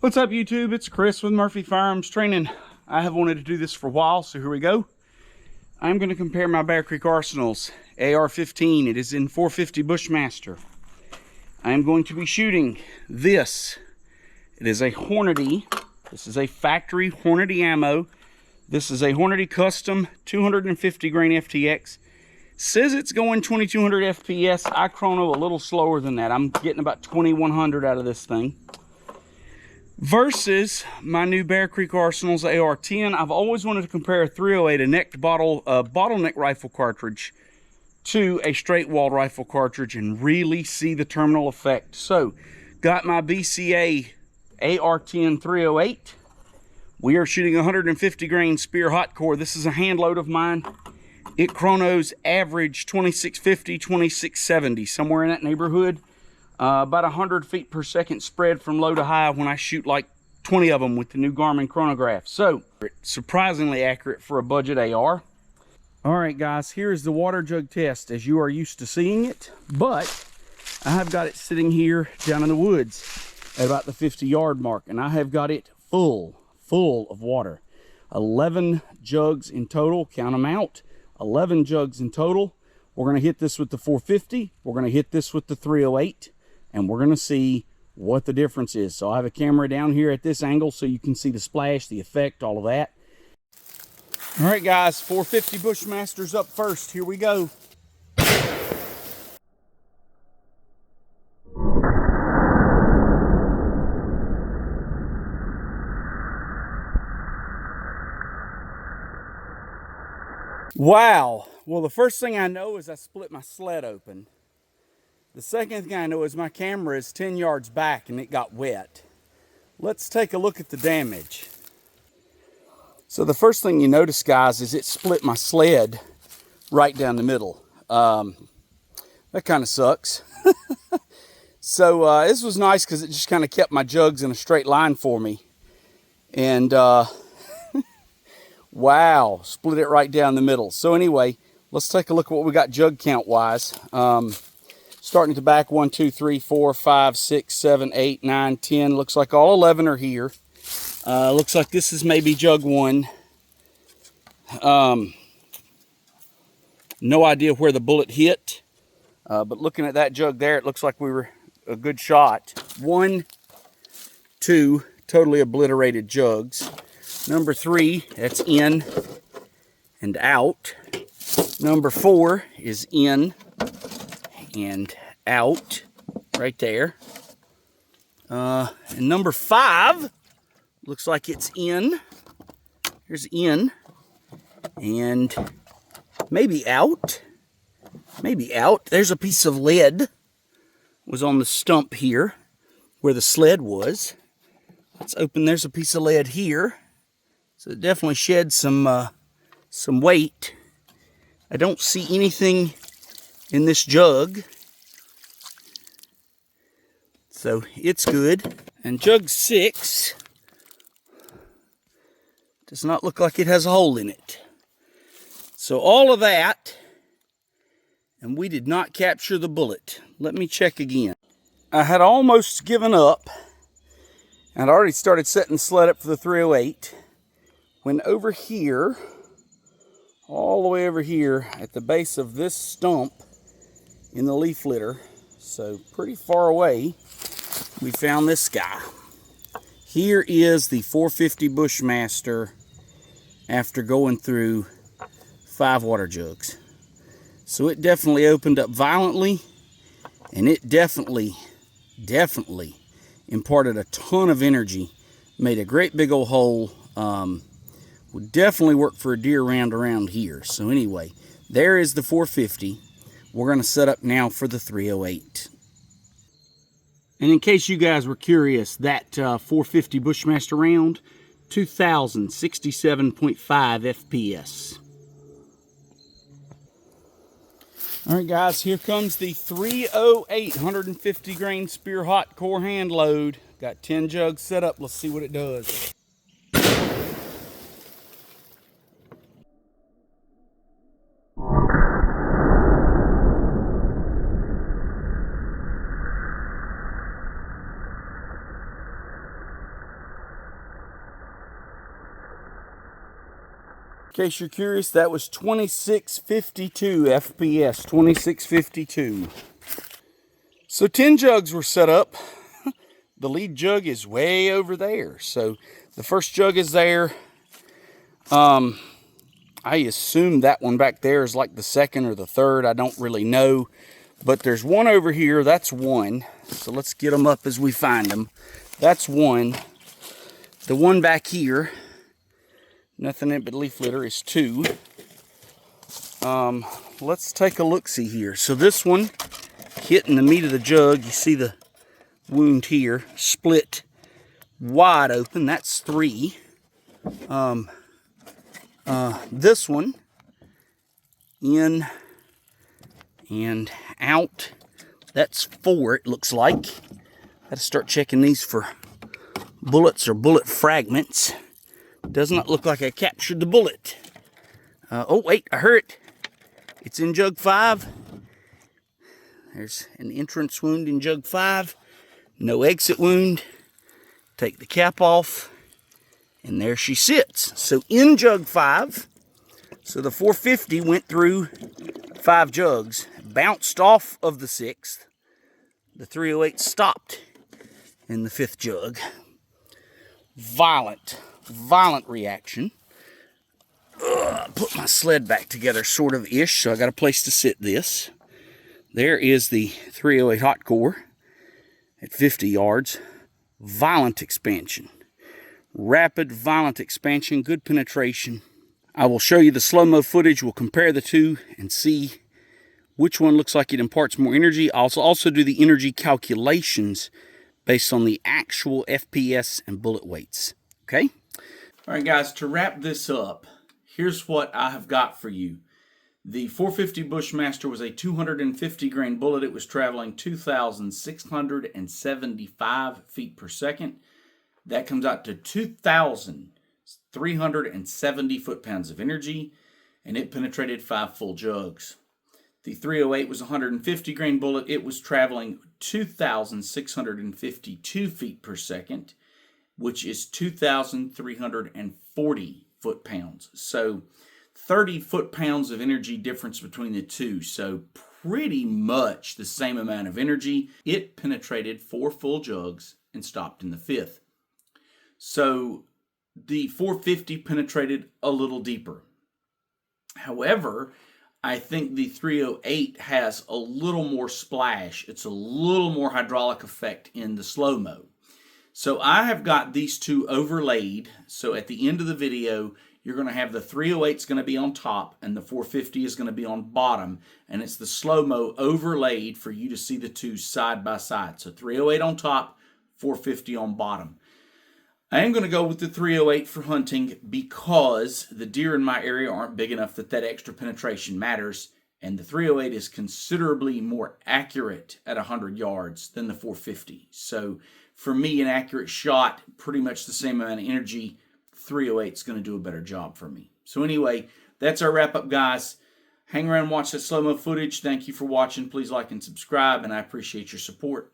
What's up, YouTube? It's Chris with Murphy Firearms Training. I have wanted to do this for a while, so here we go. I'm going to compare my Bear Creek Arsenal's AR-15. It is in 450 Bushmaster. I am going to be shooting this. It is a Hornady. This is a factory Hornady ammo. This is a Hornady custom 250 grain FTX. Says it's going 2200 FPS. I chrono a little slower than that. I'm getting about 2100 out of this thing. Versus my new Bear Creek Arsenal's AR-10. I've always wanted to compare a 308, a necked bottleneck rifle cartridge, to a Straightwall rifle cartridge and really see the terminal effect. So, got my BCA AR-10 308. We are shooting 150 grain Spear hot core. This is a hand load of mine. It chronos average 2650, 2670, somewhere in that neighborhood. About 100 feet per second spread from low to high when I shoot like 20 of them with the new Garmin chronograph. So, surprisingly accurate for a budget AR. Alright guys, here's the water jug test as you are used to seeing it. But, I have got it sitting here down in the woods at about the 50-yard mark. And I have got it full of water. 11 jugs in total, count them out. 11 jugs in total. We're going to hit this with the 450. We're going to hit this with the 308. And we're going to see what the difference is. So I have a camera down here at this angle so you can see the splash, the effect, all of that. All right, guys, 450 Bushmaster's up first. Here we go. Wow. Well, the first thing I know is I split my sled open. The second thing I know is my camera is 10 yards back and it got wet. Let's take a look at the damage. So the first thing you notice, guys, is it split my sled right down the middle. That kind of sucks. So this was nice because it just kind of kept my jugs in a straight line for me. And wow, split it right down the middle. So anyway, let's take a look at what we got jug count wise. Starting at the back, 1, 2, 3, 4, 5, 6, 7, 8, 9, 10. Looks like all 11 are here. Looks like this is maybe jug 1. No idea where the bullet hit. But looking at that jug there, it looks like we were a good shot. 1, 2, totally obliterated jugs. Number 3, that's in and out. Number 4 is in and out, right there. And number 5 looks like it's in. Here's in and maybe out. Maybe out. There's a piece of lead was on the stump here where the sled was. Let's open. There's a piece of lead here. So it definitely shed some weight. I don't see anything in this jug. So it's good. And jug 6 does not look like it has a hole in it. So all of that, and we did not capture the bullet. Let me check again. I had almost given up, and I already started setting the sled up for the 308. When over here, all the way over here at the base of this stump in the leaf litter, so pretty far away, we found this guy. Here is the 450 Bushmaster after going through 5 water jugs. So it definitely opened up violently, and it definitely imparted a ton of energy, made a great big old hole. Would definitely work for a deer round around here. So anyway, there is the 450. We're going to set up now for the 308. And in case you guys were curious, that 450 Bushmaster round, 2067.5 FPS. All right, guys, here comes the 308 150 grain Spear hot core hand load. Got 10 jugs set up. Let's see what it does. In case you're curious, that was 2652 FPS, 2652. So 10 jugs were set up. The lead jug is way over there. So the first jug is there. I assume that one back there is like the second or the third. I don't really know. But there's one over here. That's one. So let's get them up as we find them. That's one. The one back here, nothing in it but leaf litter, is two. Let's take a look-see here. So this one, hitting the meat of the jug, you see the wound here, split wide open. That's three. This one, in and out, that's four, it looks like. Got to start checking these for bullets or bullet fragments. Does not look like I captured the bullet. Oh, wait, I heard it. It's in jug 5. There's an entrance wound in jug 5. No exit wound. Take the cap off. And there she sits. So in jug 5, so the 450 went through 5 jugs, bounced off of the 6th. The 308 stopped in the 5th jug. Violent reaction. Put my sled back together sort of ish, so I got a place to sit this. There is the 308 hot core at 50 yards. Violent expansion. Rapid, violent expansion, good penetration. I will show you the slow-mo footage. We'll compare the two and see which one looks like it imparts more energy. I'll also do the energy calculations based on the actual FPS and bullet weights. Okay? All right, guys, to wrap this up, here's what I have got for you. The 450 Bushmaster was a 250 grain bullet. It was traveling 2,675 feet per second. That comes out to 2,370 foot-pounds of energy, and it penetrated 5 full jugs. The 308 was a 150 grain bullet. It was traveling 2,652 feet per second, which is 2,340 foot-pounds. So 30 foot-pounds of energy difference between the two. So pretty much the same amount of energy. It penetrated 4 full jugs and stopped in the 5th. So the 450 penetrated a little deeper. However, I think the 308 has a little more splash. It's a little more hydraulic effect in the slow-mo. So I have got these two overlaid. So at the end of the video, you're going to have the 308 is going to be on top and the 450 is going to be on bottom. And it's the slow-mo overlaid for you to see the two side by side. So 308 on top, 450 on bottom. I am going to go with the 308 for hunting because the deer in my area aren't big enough that extra penetration matters, and the 308 is considerably more accurate at 100 yards than the 450. So for me, an accurate shot, pretty much the same amount of energy, 308 is going to do a better job for me. So anyway, that's our wrap-up, guys. Hang around and watch that slow-mo footage. Thank you for watching. Please like and subscribe, and I appreciate your support.